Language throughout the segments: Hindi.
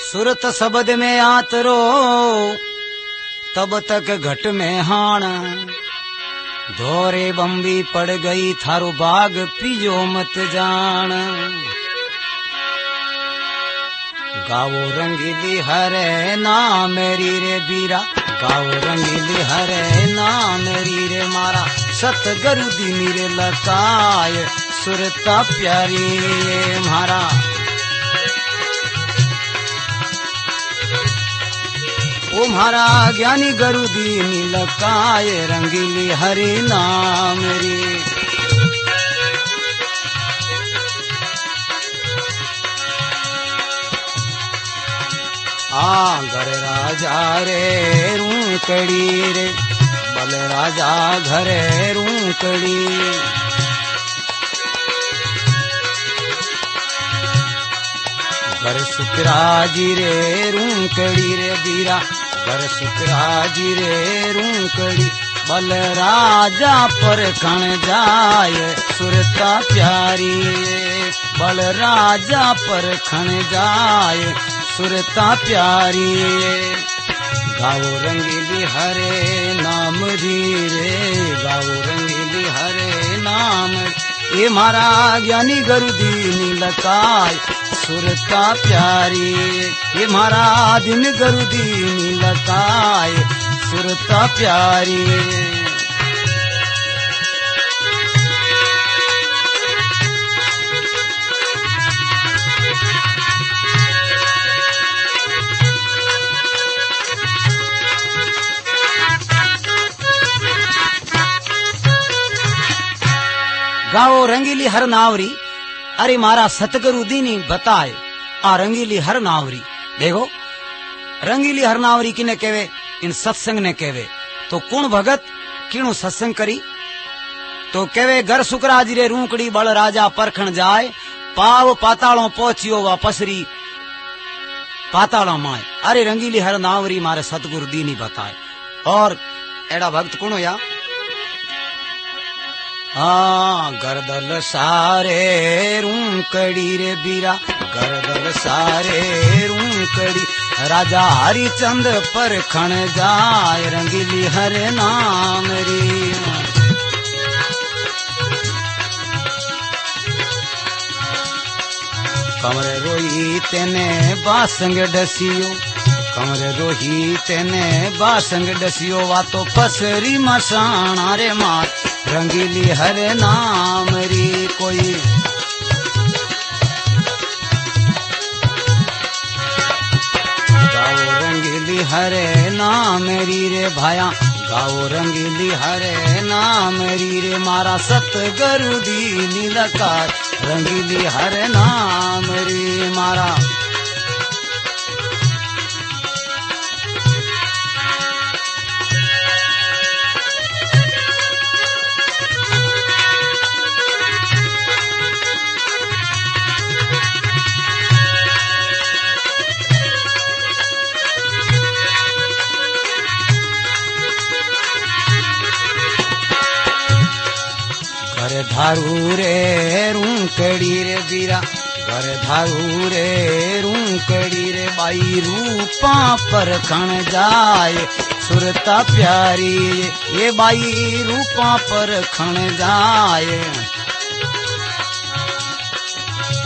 सुरत शब्द में आतरो तब तक घट में हाण धोरे बम्बी पड़ गई थारो बाग पियो मत जान। गावो रंगीली हरे ना मेरी रे बीरा, गावो रंगीली हरे ना मेरी रे मारा, सतगुरु दीनी रे लकाय सुरता प्यारी मारा। ओ म्हारा ज्ञानी गुरु दीनी लकाय रंगीली हरि नाम रे। घर राजा रे रूकड़ी रे, बल राजा घरे रूकड़ी। घर सुखराजी रे रूकड़ी रे बीरा, घर सुखराजी रे रूकड़ी। बल राजा पर खण जाए सुरता प्यारी, बल राजा पर खण जाए सुरता प्यारी। गाओ रंगीली हरे नाम रे, गाओ रंगीली हरे नाम। ये मारा ज्ञानी गुरु दीनी लकाय सुरता प्यारी, ये मारा दिन गुरु दीनी लकाय सुरता प्यारी। गाओ रंगीली हर नावरी, अरे मारा सतगुरु दीनी बताए आ रंगीली हर नावरी। देखो रंगीली हर नावरी किने केवे, इन सत्संग ने केवे। तो कुण भगत किणु सत्संग करी, तो केवे घर सुकराजी रे रूकड़ी बल राजा परखण जाए, पाव पातालों पहुंचियो वा पसरी पातालों माए। अरे रंगीली हर नावरी मारे सतगुरु दीनी बताए। और एड़ा भक्त कुण होया, गर्दल सारे रूकड़ी रे बीरा, गर्दल सारे रूकड़ी। राजा हरिचंद पर खण जाए रंगीली हरे नाम री। कमरे रोही तेने बासंग डसियो, कमरे रोही तेने बासंग डसियो। वा तो पसरी मसाणा रे मार रंगीली हरे नाम री। कोई गाओ रंगीली हरे नाम री रे भाया, गाओ रंगीली हरे नाम री रे मारा। सतगुरु दीनी लकाय रंगीली हरे नाम री मारा। घर धारू रे रूकड़ी रे बीरा, घर धारू रे रूकड़ी रे। बाई रूपा पर खण जाए सुरता प्यारी, ये बाई रूपा पर खण जाए।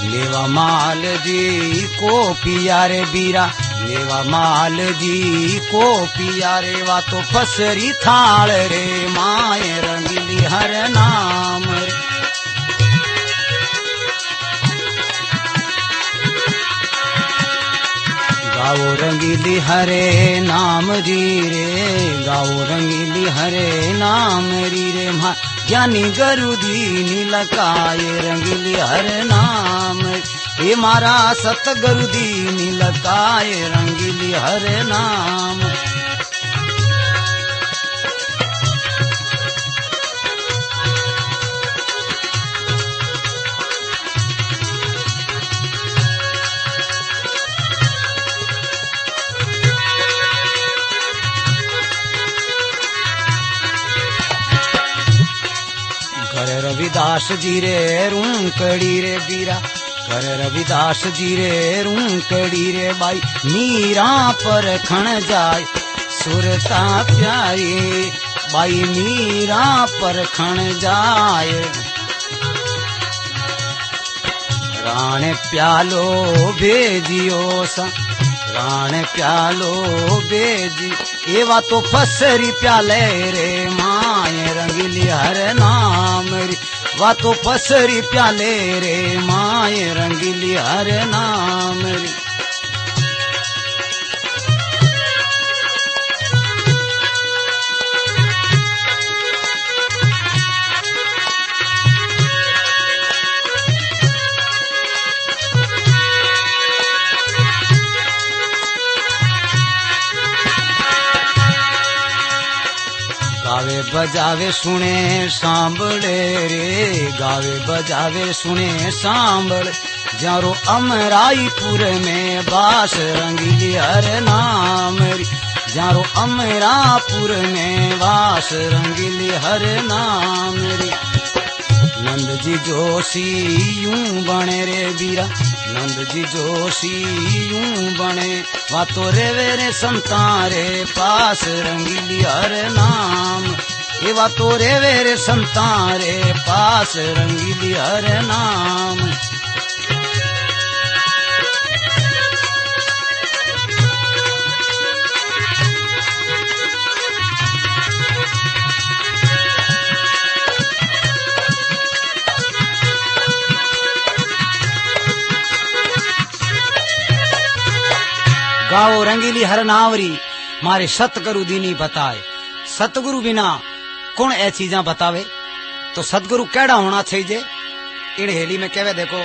लेवा माल जी को पिया रे बीरा, लेवा माल जी को पिया रे। वा तो फसरी थाल रे माए रंगीली हर नाम रे। गाओ रंगीली हरे नाम री रे, गाओ रंगीली हरे नाम री रे। ज्ञानी गुरु दीनी लकाय रंगीली हरे नाम। ये मारा सतगुरु दीनी लकाय रंगीली हरे नाम। रविदास जी रे रूकड़ी रे बीरा, कर रविदास जी रे रूकड़ी रे बाई मीरा पर खण जाय सुरता प्यारी बाई मीरा पर खण जाय राण प्यालो भेजियो सा राण प्यालो भेजी एवा तो फसरी प्याले रे माए रंगीली हर नाम री वा तो फसरी प्याले रे माए रंगीली हर नाम री गावे बजावे सुने सांभळे रे गावे बजावे सुने सांभळे जारो अमराईपुर में बास रंगीली हर नाम री जारो अमरापुर में वास रंगीली हर नाम री नंद जी जोशी यूं बने रे बीरा नंद जी जोशी यूं बने वा तो रेवे रे संतारे पास रंगीली हर नाम ये वा तो रेवे रे संतारे पास रंगीली हर नाम गाओ रंगीली हर नावरी मारे सतगुरु दीनी बताए सतगुरु बिना कौन ए चीजा बतावे तो सतगुरु केड़ा होना चाहिए इन हेली में कहवे देखो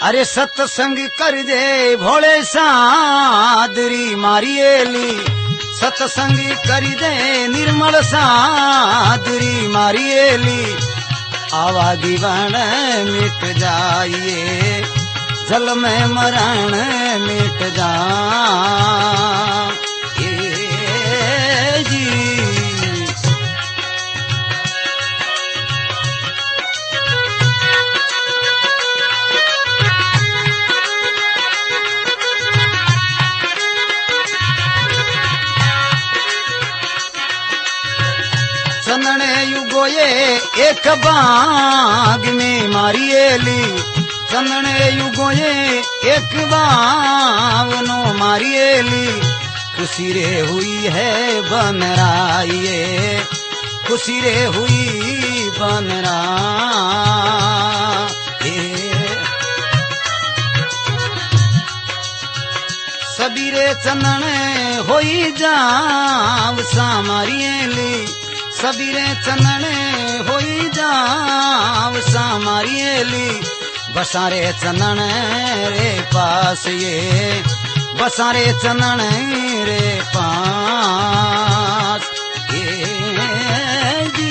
अरे सत्संग कर दे भोले सादरी मारी एली सत्संग कर दे निर्मल सादरी मारी एली आवागी बन मिट जाइए जल में मरण मिट जा जी चंदने युगो ये एक बाग में मारी एली चंदने युगो ये एक बावनो मारिएली खुशी रे हुई है बनराइए खुशी रे हुई बनरा सबीरे चंदन होई जाव सामारिएली सबीरे चंदन होई जाव सामारिएली बसारे चंदन रे पास ये बसारे चंदन रे पास ये जी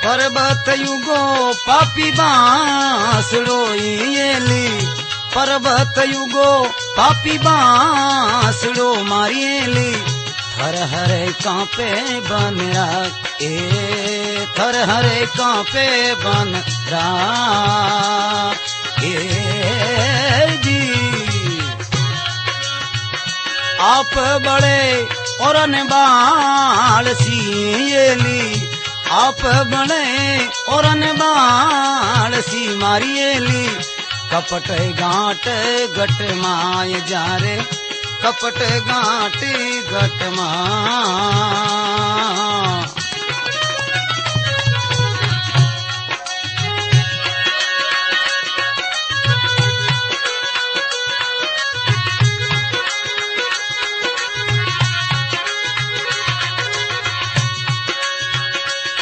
पर्वत युगो पापी बांसड़ो येली पर्वत युगो पापी बांसड़ो मारिएली थर हरे कांपे बन राख थर हरे कांपे बन राख जी आप बड़े और बाल सीएली आप बने और बाल सी मारिएली कपट गांठ गट माय जा रे कपट गांठ गट मा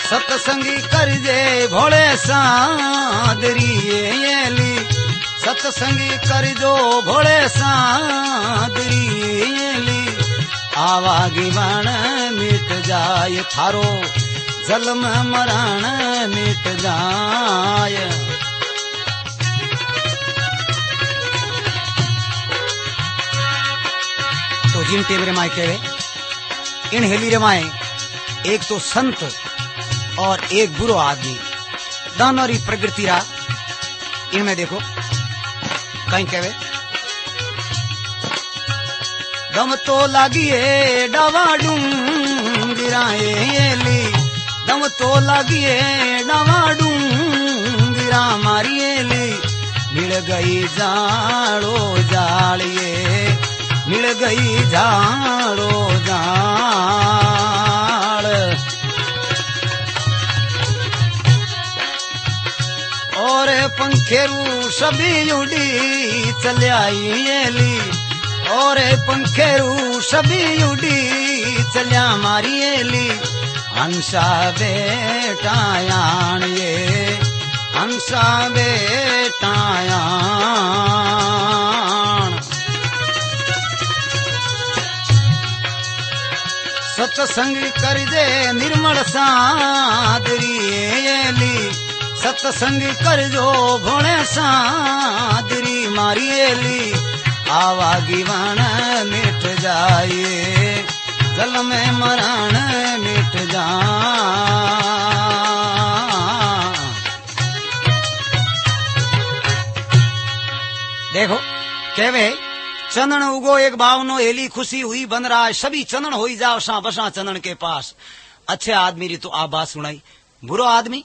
सत्संगी कर जे भोले सादरी येली सत्संगी कर जो भोले सादरी येली आवागी वण मिट जाए थारो जलम मरण मिट जाए। तो जिन टेम रेमाए कहे इन हेली रेमाए एक तो संत और एक बुरो आदमी दोनों री प्रकृति रा इनमें देखो कहीं कहे दम तो लागिए डवाडू गिराएली दम तो लागिए डवाडू गिरा मारिएली मिल गई जाड़ो जाड़िए मिल गई जाड़ो जाड़ और पंखेरू सभी उड़ी चले आईली और पंखेरू सभी उड़ी चलिया मारिएली हंसा बेटायान ये हंसा बेटायान सत्संग करजे निर्मल सादरी सत्संग करजो भोणे सादरी मारिएली आवागी वण मिट जाए जल में मरण मिट जा। देखो कहवे चंदन उगो एक बावनो एली खुशी हुई बन रहा है सभी चंदन हो जाओ सा बसा चंदन के पास। अच्छे आदमी री तो आ बात सुनाई बुरो आदमी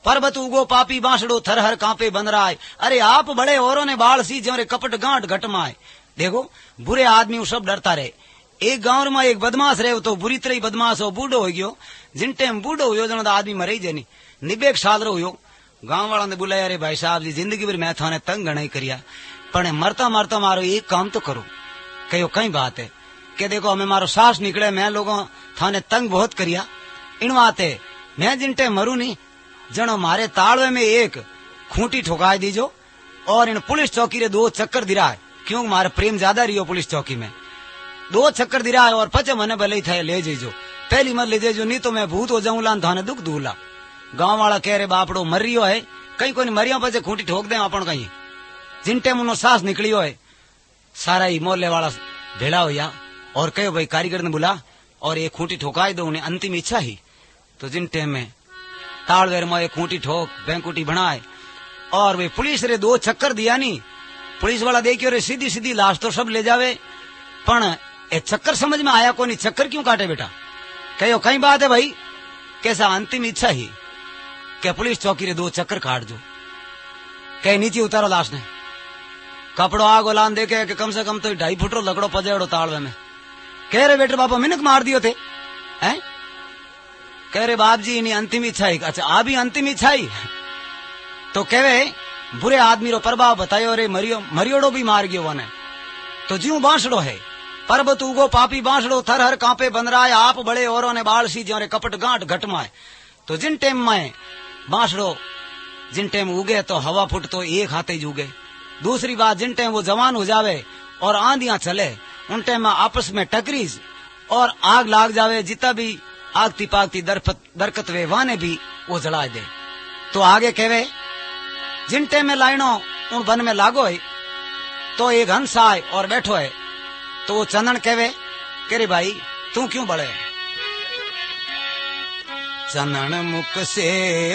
पर्वत उगो पापी बांसड़ो थर हर कांपे बन रहा है। अरे आप बड़े औरों ने बाल सी जमरे कपट गांठ घटमाए। देखो बुरे आदमी सब डरता रहे। एक गांव में एक बदमाश रहे तो बुरी तरह बदमाश हो बूढ़ो हो गयो जिन टाइम बूढ़ो हो जनो आदमी मरे जनी 90 साल रो हो गांव वाला ने बुलाया अरे भाई साहब जी जिंदगी भर मैं थाने तंग घना करिया पण मरता मरता मारो एक काम तो करो कहो कई बात है कि देखो हमें मारो सांस निकले मैं लोगों थाने तंग बहुत करिया इन बात है मैं जिन टाइम मरू नहीं जनो मारे तालवे में एक खूंटी ठोका दीजो और इन पुलिस चौकी रे 2 चक्कर दिरा है क्यों मारे प्रेम ज्यादा रही हो पुलिस चौकी में 2 चक्कर दिरा है और पचे मने भले ही थे ले जीजो पहली मत ले जेजो नहीं तो मैं भूत हो जाऊंला थाने दुख दूला। गांव वाला कह रहे बापड़ो मर रियो है कहीं कोई मरियो पचे खूंटी ठोक दे अपन कहीं जिन टाइम उन्होंने सांस निकलियो है सारा ही मोहल्ले वाला भेड़ा होया और कहो भाई कारीगर ने बुला और ये खूंटी ठोकाई दो उन्हें अंतिम इच्छा ही। तो जिन टाइम में तालवेर में एक खूंटी ठोक बैंकुटी बनाए और वे पुलिस रे 2 चक्कर दिया नहीं पुलिस वाला देखियो रे सीधी सीधी लाश तो सब ले जावे पण ए चक्कर समझ में आया को नहीं चक्कर क्यों काटे बेटा कहो कई बात है भाई कैसा अंतिम इच्छा ही क्या पुलिस चौकी रे 2 चक्कर काट जो कहीं नीचे उतारो लाश ने कपड़ो आग लान देखे कि कम से कम तो 2.5 फुट रो लकड़ो पजेड़ो तालवे में कह रहे बेटे बापा मिनक मार दियो थे हैं कह रहे बाप जी इन्हीं अंतिम इच्छा ही। अच्छा आ भी अंतिम इच्छा ही तो कहवे बुरे आदमी रो प्रभाव बतायो रे मरियोड़ो भी मार गयो वने तो ज्यों बांसड़ो है पर्वत उगो पापी बांसड़ो थर हर कांपे बन रहा है आप बड़े औरों ने बाल सी ज्यों कपट गांठ घटमाए। तो जिन टाइम में बांसड़ो जिन टाइम उगे तो हवा फुट तो एक हाथे ही उगे। दूसरी बात जिन टाइम वो जवान हो जावे और आंधियां चले उन टाइम में आपस में टकरीज और आग लाग जावे जितना भी आगती पागती दरकत वे वाने भी वो जला दे। तो आगे कहवे जिन टाइम में लाइनो उन वन में लागो है तो एक हंस आए और बैठो है तो वो चंदन कहवे करे भाई तू क्यों बड़े चंदन मुख से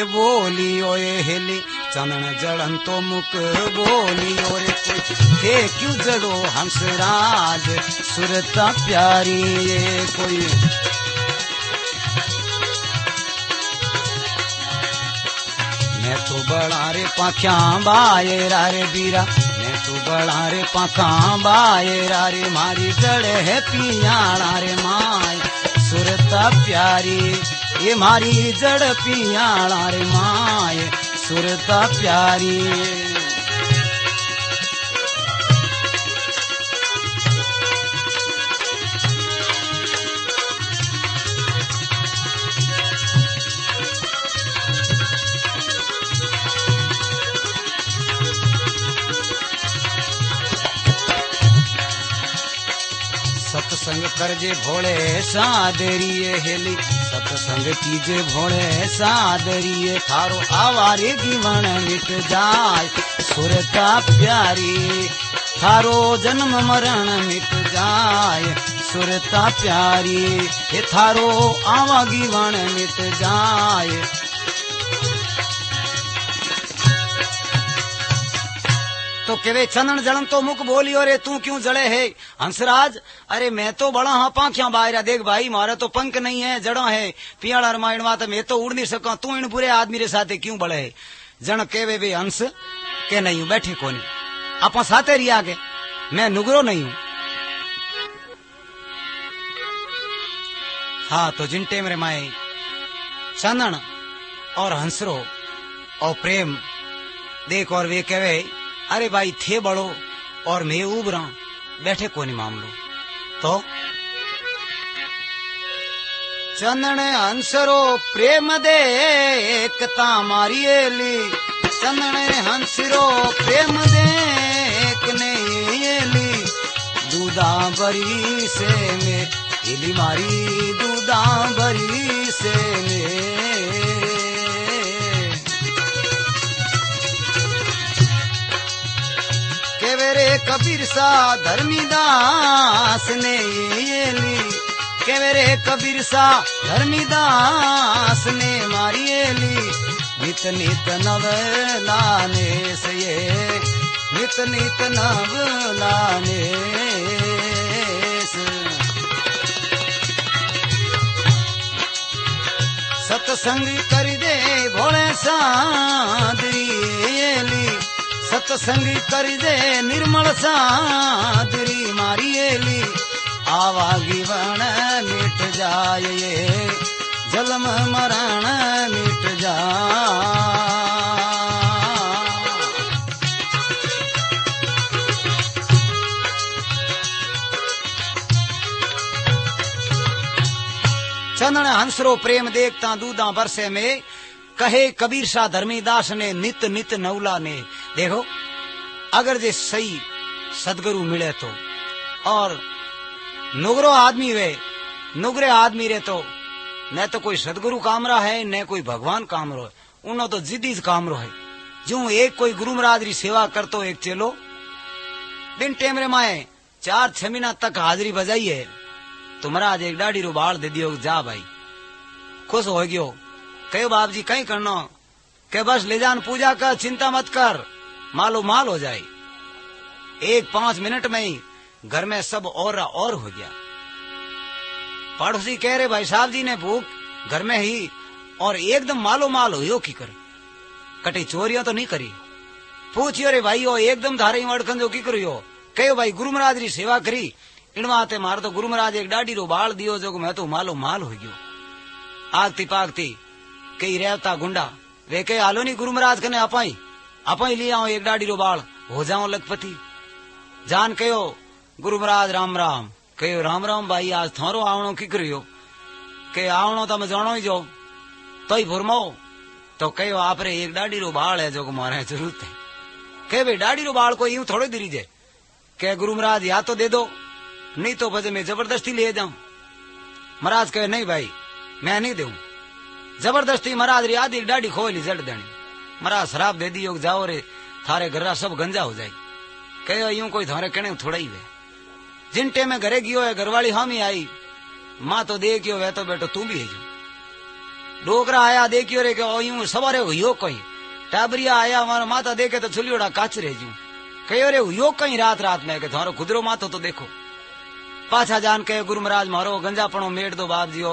बोली ओए हेली चंदन जड़न तो मुख बोली और थे क्यों जड़ो हंसराज सुरता प्यारी ये कोई मैं तो बड़ा रे पाख्या बायरा रे बीरा मैं तो बड़ा रे पाखा बायरा रे मारी जड़े है पियाणा रे माय सुरता प्यारी ये मारी जड़ पियाणा रे माय सुरता प्यारी। सत्संग करजे भोले सादरिये हेली सत्संग कीजे भोले सादरिये थारो आवारे जीवन मिट जाय सुरता प्यारी थारो जन्म मरण मिट जाय सुरता प्यारी हे थारो आवागीवण मिट जाय। तो केवे चंदन जलन तो मुख बोलियो रे तू क्यों जड़े है हंसराज। अरे मैं तो बड़ा हाँ पाखियां बाहर देख भाई मारा तो पंख नहीं है जड़ा है पियाड़ा रामायण मात मैं तो उड़ नहीं सका तू इन बुरे आदमी रे साथे क्यों बड़े है। जन केवे वे हंस के नहीं हूं बैठे कोनी आप साथे रिया के मैं नुगरो नहीं हूं। हाँ तो जिन टेम रे माए चंदन और हंसरो और प्रेम देख और वे कहे अरे भाई थे बड़ो और मैं उबरा बैठे कोनी मामलो। तो चंदन हंसरो प्रेम दे एकता मारियली चंदन हंसरो प्रेम दे एकने ली दूधा बरी से में हिली मारी दूधा बरी से में केवेरे कबीर सा धर्मीदास ने ये ली केवेरे कबीर सा धर्मीदास ने मारिये ली नित नित नव लाने से ये नित नित नव लाने सत्संग कर दे भोले सादरी ली सत्संग कर दे निर्मल सादरी मारियली आवागीवण मिट जाए जन्म मरण मिट जाए। चंदन हंसरो प्रेम देखता दूधा बरसे में कहे कबीर शाह धर्मीदास ने नित नित नवला ने। देखो अगर जे सही सदगुरु मिले तो और नुगरो आदमी वे नुगरे आदमी रे तो न तो कोई सदगुरु कामरा है न कोई भगवान कामरो है उन्हों तो जिद्दी कामरो है। जो एक कोई गुरु महाराज री सेवा करतो एक चेलो दिन टेम रे माए 4-6 महीना तक हाजिरी बजाई है तो महाराज एक डाढ़ी रो बाल दे दियो जा भाई खुश हो गयो कहो बाप जी कहीं करना के बस ले जान पूजा कर चिंता मत कर मालो माल हो जाए। 1-5 मिनट में ही घर में सब और हो गया। पड़ोसी कह रहे भाई साहब जी ने भूख घर में ही और एकदम मालो माल हो की कर कटी चोरियां तो नहीं करी पूछियो रे भाई हो एकदम धारे अड़कन जो की करियो कहो भाई गुरु महाराज री सेवा करी इनवाते मार तो गुरु महाराज एक डाडी रो बाल दियो जो मैं तो मालो माल हो गयो। आगती पागती कई रेवता गुंडा वे कहे आलो नहीं गुरु महाराज कने अपाई ले आओ एक डाडी रो बाल हो जाओ लखपति जान कहो गुरु महाराज राम राम कहो राम राम भाई आज थारो आवणो की करियो के आवणो तम जानो ही जो तो ही फुरमाओ तो कहो आप रे एक डाडी रो बाल है जो मारे जरूरत है कहे भाई डाडी रो बाल को यूं थोड़े दिरी जे के गुरु महाराज या तो दे दो नहीं तो बजे मैं जबरदस्ती ले जाऊं। महाराज कहे नहीं भाई मैं नहीं दूं जबरदस्ती महाराज री आधी डाडी खोली जड़ देनी महाराज शराब दे दियो जाओ रे थारे घर सब गंजा हो जाए कहो यूं कोई थारे कहने थोड़ा ही वे जिन टे में घरे गियो है घरवाली हम ही आई माँ तो देखियो वे तो बेटो तू भी है जो डोकरा आया देखियो रे के यूं सवारे हुयो कहीं टाबरिया आया हमारा माता देखे तो चुलियोड़ा काच रह जू कहो रे हुयो कहीं रात में के थारो खुदरो मातो तो देखो पाछा जान के गुरु महाराज मारो गंजापणो मेट दो बाप जी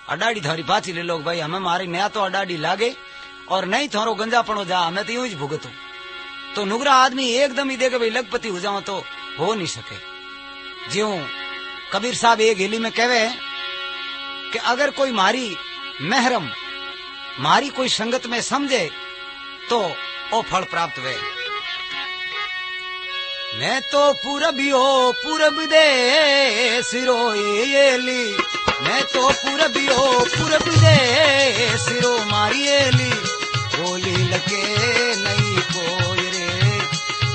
अडाड़ी थारी पाछी ले लो भाई हमें मारी नया तो अडाड़ी लागे और नहीं थारो गंजापणो जा हमें तो यूं ही भुगतो। तो नुगरा आदमी एकदम ही देखे भाई लखपति हो जाओ तो हो नहीं सके। ज्यों कबीर साहब एक हेली में कहवे कि अगर कोई मारी महरम मारी कोई संगत में समझे तो ओ फल प्राप्त वे। मैं तो पूरब दे सिरो येली मैं तो पूरब दे सिरो मारियली बोली लगे नहीं कोई रे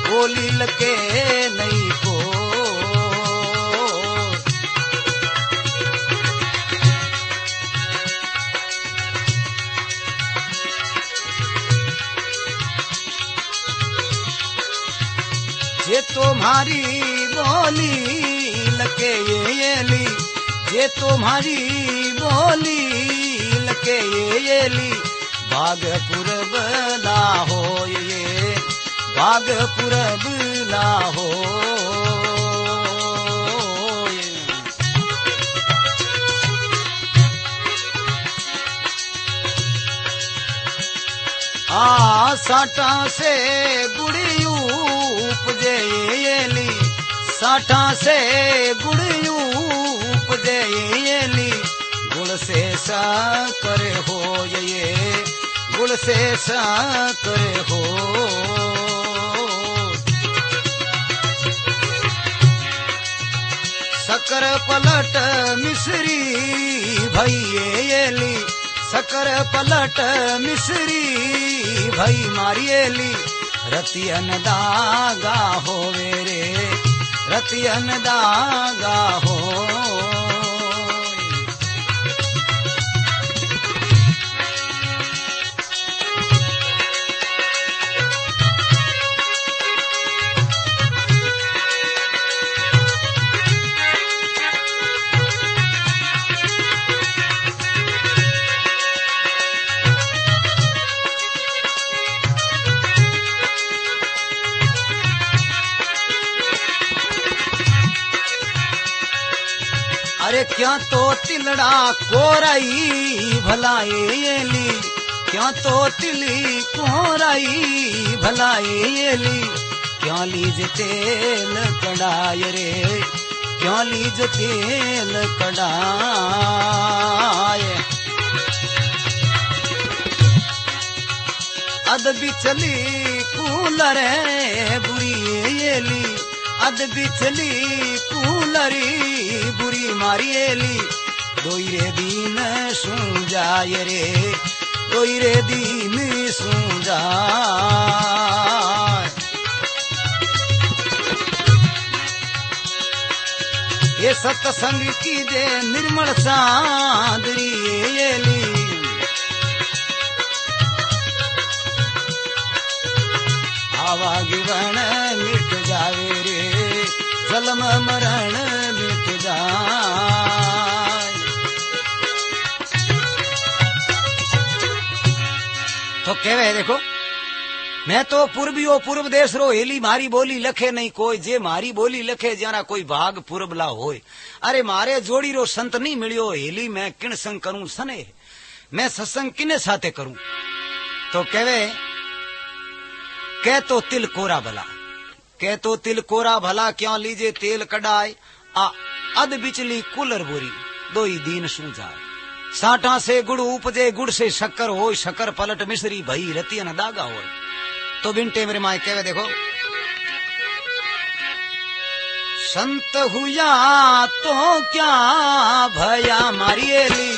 बोली लगे नहीं को ये तुम्हारी बोली लके ये ली, ये तुम्हारी बोली लके ये ली, बाग पूरब ला हो ये, बाग पूरब ला हो। साठा से गुड़ियू उपजे ये ली, साठा से गुड़ियू उपजे ये ली, गुड़ से साकर हो ये, गुड़ से साकर हो। शकर पलट मिश्री भई ये ली, शकर पलट मिश्री भई मारियली, रतियन दागा होवे रे, रतियन दागा हो। अरे क्या तो तिलड़ा कोराई भलाई ली, क्या तो तिली कोराई भलाई ली, क्या लीज तेल कड़ाय रे, क्या लीज तेल कड़ाय। अद बिचली कूलर बुरी ये ली, अद बिचली कूलरी बुरी मारियली, दोइरे दीन सूंजाय रे, दोइरे दीन सूंजाय। ये सत्संग की जे निर्मल सांदरी ये ली, आवागीवन मिट जावे रे, जन्म मरण मिट जाए। तो कहवे देखो, मैं तो पूर्वियो पूर्व देश रो, हेली मारी बोली लखे नहीं कोई, जे मारी बोली लखे जरा कोई भाग पूर्वला होय। अरे मारे जोड़ी रो संत नहीं मिलियो, हेली मैं किन संग करूं सने, मैं सत्संग किने साथे करूं। तो कहवे कह तो तिल कोरा भला, कह तो तिल कोरा भला, क्यों लीजे तेल कड़ाए, अद बिचली कुलर बोरी, दो ही दीन सूझाए। साठा से गुड़ उपजे, गुड़ से शक्कर हो, शक्कर पलट मिश्री भई रतियन दागा हो। तो बिनटे मेरे माए कहवे देखो, संत हुया तो क्या भया मारियली,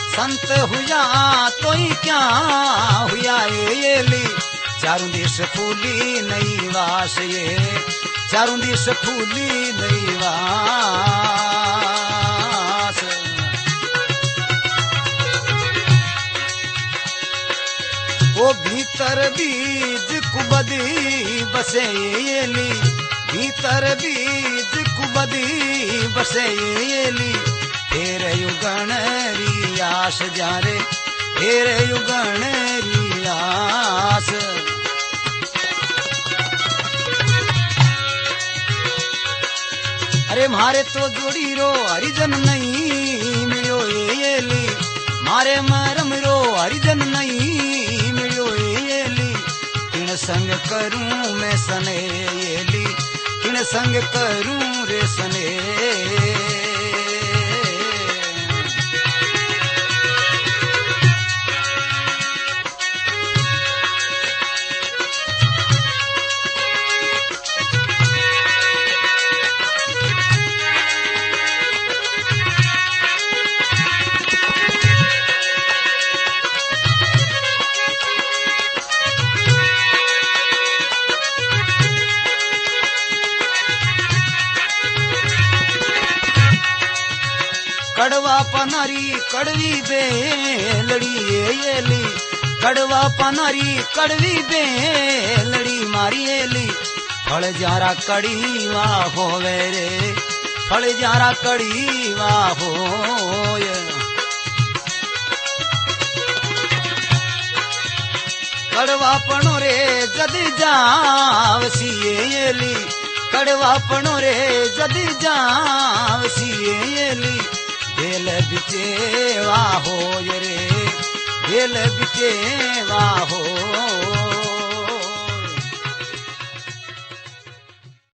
संत हुया तो ही क्या हुआ ये ली, चारों देश फूली नई वास ये, चारों देश फूली नई वास। वो भीतर बीज कुबदी बसे ये ली, भीतर बीज कुबदी बसे ये ली, फेर युगण रियास जारे, फेर युगण रियास। अरे मारे तो जोड़ी रो हरिजन नहीं मिलो ये ली, मारे मरम रो हरिजन नहीं मिलो ये ली, किन संग करूं मैं सने ये ली, किन संग करूं रे सने। कड़वा पनारी कड़वी बेलड़ी ये ली, कड़वा पनारी कड़वी बेलड़ी मारी ली, फल जारा कड़ीवा होवे रे फल जारा कड़ीवा होय कड़वापणो रे जदी जावसियेली कड़वापणो रे जदी जावसियेली दिल बिचेवा होय रे दिल बिचेवा हो